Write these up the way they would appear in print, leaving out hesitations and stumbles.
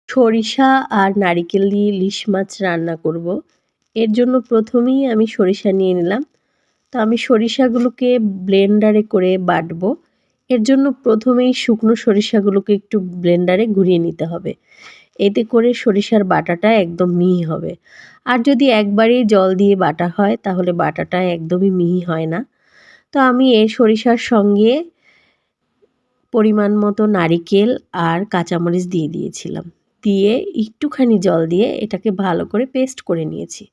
সরিষা আর নারিকেল দিয়ে ইলিশ মাছ রান্না করব। এর জন্য প্রথমেই আমি সরিষা নিয়ে নিলাম। তো আমি সরিষাগুলোকে ব্লেন্ডারে করে বাটবো। এর জন্য প্রথমেই শুকনো সরিষাগুলোকে একটু ব্লেন্ডারে ঘুরিয়ে নিতে হবে। এতে করে সরিষার বাটাটা একদম মিহি হবে। আর যদি একবারেই জল দিয়ে বাটা হয় তাহলে বাটাটা একদমই মিহি হয় না। তো আমি এই সরিষার সঙ্গে পরিমাণ মতো নারিকেল আর কাঁচামরিচ দিয়ে দিয়েছিলাম। দিয়ে একটুখানি জল দিয়ে এটাকে ভালো করে পেস্ট করে নিয়েছি।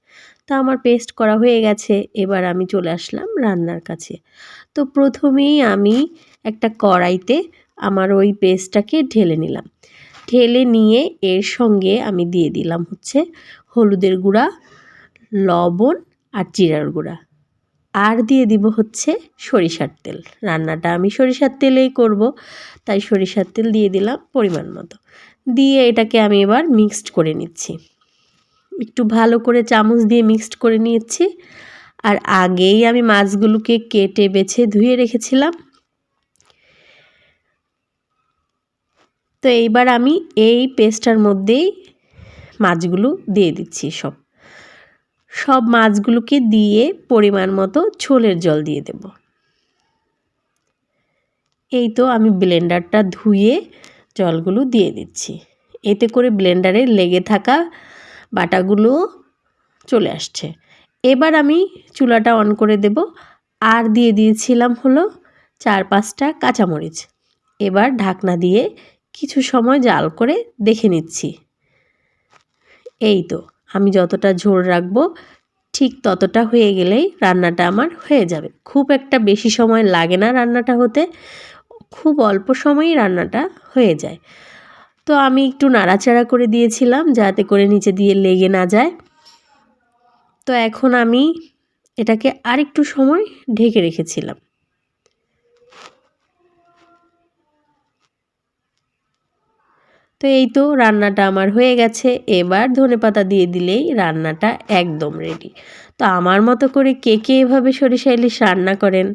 তো আমার পেস্ট করা হয়ে গেছে। এবার আমি চলে আসলাম রান্নার কাছে। তো প্রথমেই আমি একটা কড়াইতে আমার ওই পেস্টটাকে ঢেলে নিলাম। ঢেলে নিয়ে এর সঙ্গে আমি দিয়ে দিলাম হচ্ছে হলুদের গুঁড়া, লবণ আর জিরার গুঁড়া। আর দিয়ে দিব হচ্ছে সরিষার তেল। রান্নাটা আমি সরিষার তেলেই করব, তাই সরিষার তেল দিয়ে দিলাম পরিমাণ মতো। দিয়ে এটাকে আমি এবার মিক্সড করে নিচ্ছি। একটু ভালো করে চামচ দিয়ে মিক্সড করে নিয়েছি। আর আগেই আমি মাছগুলোকে কেটে বেছে ধুয়ে রেখেছিলাম। তো এইবার আমি এই পেস্টটার মধ্যেই মাছগুলো দিয়ে দিচ্ছি সব মাছগুলোকে দিয়ে পরিমাণ মতো ঝোলের জল দিয়ে দেব। এই তো আমি ব্লেন্ডারটা ধুয়ে জলগুলো দিয়ে দিচ্ছি। এতে করে ব্লেন্ডারে লেগে থাকা বাটাগুলো চলে আসছে। এবার আমি চুলাটা অন করে দেব। আর দিয়ে দিয়েছিলাম হলো 4-5টা কাঁচামরিচ। এবার ঢাকনা দিয়ে কিছু সময় জাল করে দেখে নিচ্ছি। এই তো আমি যতটা ঝোল রাখবো ঠিক ততটা হয়ে গেলেই রান্নাটা আমার হয়ে যাবে। খুব একটা বেশি সময় লাগে না রান্নাটা হতে, খুব অল্প সময়েই রান্নাটা হয়ে যায়। তো আমি একটু নাড়াচাড়া করে দিয়েছিলাম যাতে করে নিচে দিয়ে লেগে না যায়। তো এখন আমি এটাকে আরেকটু সময় ঢেকে রেখেছিলাম। তো এই তো রান্নাটা আমার হয়ে গেছে। এবার ধনেপাতা দিয়ে দিলেই রান্নাটা একদম রেডি। তো আমার মতো করে কে কে এভাবে সরিষা ইলিশ রান্না করেন